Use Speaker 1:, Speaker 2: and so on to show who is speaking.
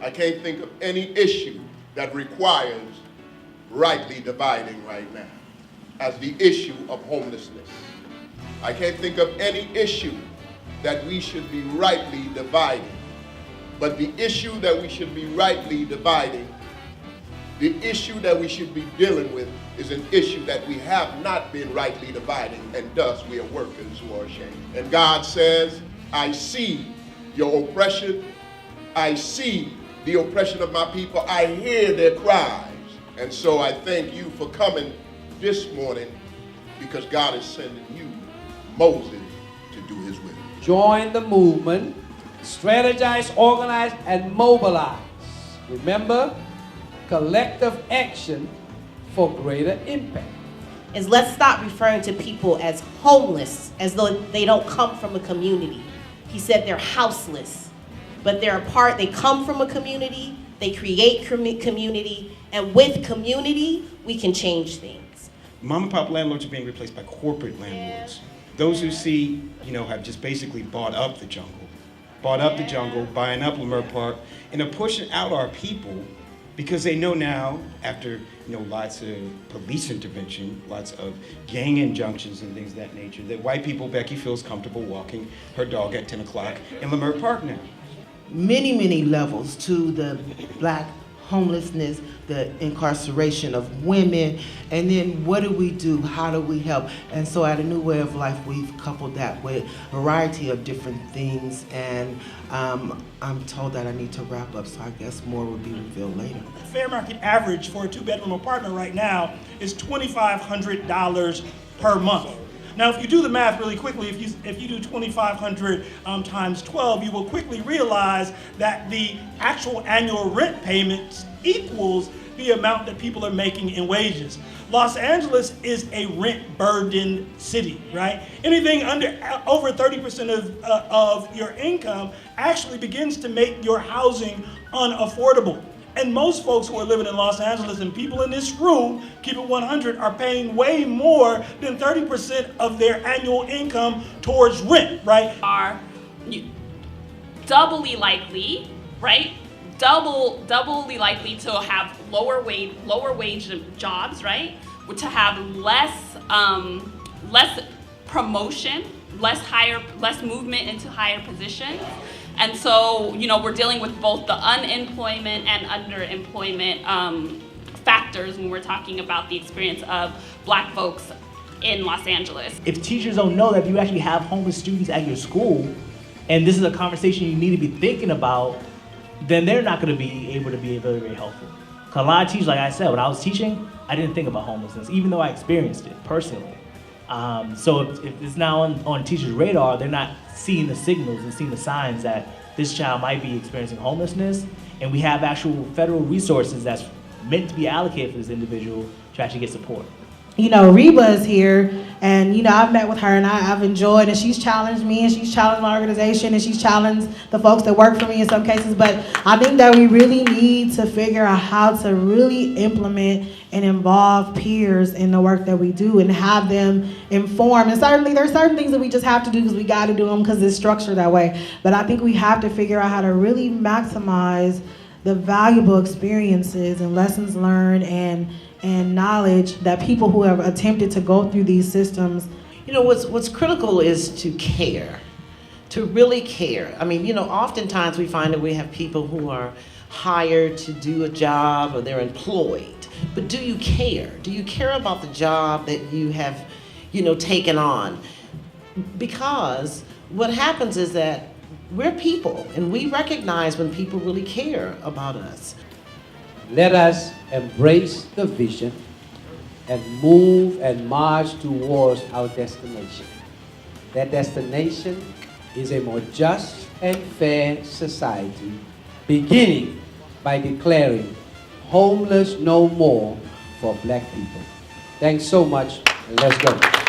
Speaker 1: I can't think of any issue that requires rightly dividing right now as the issue of homelessness. I can't think of any issue that we should be rightly dividing. But the issue that we should be rightly dividing, the issue that we should be dealing with, is an issue that we have not been rightly dividing, and thus we are workers who are ashamed. And God says, I see your oppression. I see the oppression of my people. I hear their cries. And so I thank you for coming this morning, because God is sending you, Moses, to do his will.
Speaker 2: Join the movement, strategize, organize, and mobilize. Remember, collective action for greater impact.
Speaker 3: Is let's stop referring to people as homeless as though they don't come from a community. He said they're houseless, but they're a part, they come from a community, they create community, and with community, we can change things.
Speaker 4: Mom and pop landlords are being replaced by corporate landlords. Those who see, have just basically bought up the jungle, buying up Leimert Park, and are pushing out our people because they know now, after lots of police intervention, lots of gang injunctions and things of that nature, that white people, Becky feels comfortable walking her dog at 10 o'clock in Leimert Park now.
Speaker 5: Many levels to the black homelessness, the incarceration of women, and then what do we do? How do we help? And so at A New Way of Life, we've coupled that with a variety of different things, and I'm told that I need to wrap up, so I guess more will be revealed later.
Speaker 6: The fair market average for a two-bedroom apartment right now is $2,500 per month. Now, if you do the math really quickly, if you do 2,500 times 12, you will quickly realize that the actual annual rent payments equals the amount that people are making in wages. Los Angeles is a rent-burdened city, right? Anything over 30% of your income actually begins to make your housing unaffordable. And most folks who are living in Los Angeles, and people in this room, keep it 100, are paying way more than 30% of their annual income towards rent, right?
Speaker 7: Are doubly likely, right? Doubly likely to have lower wage jobs, right? To have less promotion, less movement into higher positions. And so, we're dealing with both the unemployment and underemployment factors when we're talking about the experience of black folks in Los Angeles.
Speaker 8: If teachers don't know that you actually have homeless students at your school, and this is a conversation you need to be thinking about, then they're not going to be able to be very, very helpful. Because a lot of teachers, like I said, when I was teaching, I didn't think about homelessness, even though I experienced it personally. So if it's now on teachers' radar, they're not seeing the signals and seeing the signs that this child might be experiencing homelessness, and we have actual federal resources that's meant to be allocated for this individual to actually get support.
Speaker 9: Reba is here, and I've met with her, and I've enjoyed, and she's challenged me, and she's challenged my organization, and she's challenged the folks that work for me in some cases. But I think that we really need to figure out how to really implement and involve peers in the work that we do and have them informed. And certainly there's certain things that we just have to do because we got to do them because it's structured that way. But I think we have to figure out how to really maximize the valuable experiences and lessons learned and knowledge that people who have attempted to go through these systems.
Speaker 5: What's critical is to care, to really care. I mean, oftentimes we find that we have people who are hired to do a job or they're employed. But do you care? Do you care about the job that you have, taken on? Because what happens is that we're people, and we recognize when people really care about us.
Speaker 2: Let us embrace the vision and move and march towards our destination. That destination is a more just and fair society, beginning by declaring homeless no more for black people. Thanks so much, and let's go.